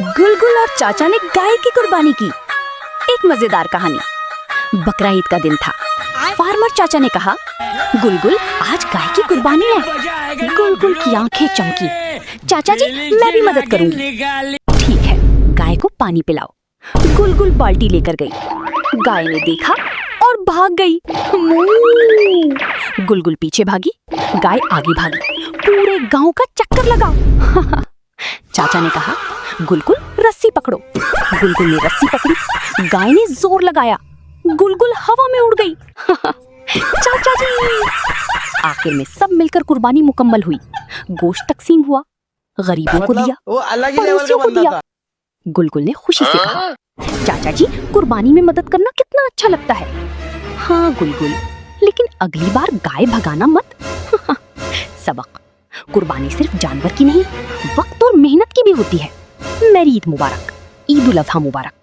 गुलगुल और चाचा ने गाय की कुर्बानी की। एक मजेदार कहानी। बकरा ईद का दिन था। फार्मर चाचा ने कहा, गुलगुल आज गाय की कुर्बानी है। गुलगुल की आंखें चमकी। चाचा जी मैं भी मदद करूंगी। ठीक है, गाय को पानी पिलाओ। गुलगुल बाल्टी लेकर गई। गाय ने देखा और भाग गई। गुलगुल पीछे भागी, गाय आगे भागी। पूरे गांव का चक्कर लगा। चाचा ने कहा, गुलगुल रस्सी पकड़ो। गुलगुल ने रस्सी पकड़ी। गाय ने जोर लगाया। गुलगुल हवा में उड़ गई। चाचा जी! आखिर में सब मिलकर कुर्बानी मुकम्मल हुई। गोश्त तकसीम हुआ, गरीबों को दिया, पड़ोसियों को दिया। गुलगुल ने खुशी से कहा, चाचा जी कुर्बानी में मदद करना कितना अच्छा लगता है। हाँ गुलगुल, लेकिन अगली बार गाय भगाना मत। सबक, कुर्बानी सिर्फ जानवर की नहीं, वक्त और मेहनत की भी होती है। मेरी ईद मुबारक। ईद उल अज़हा मुबारक।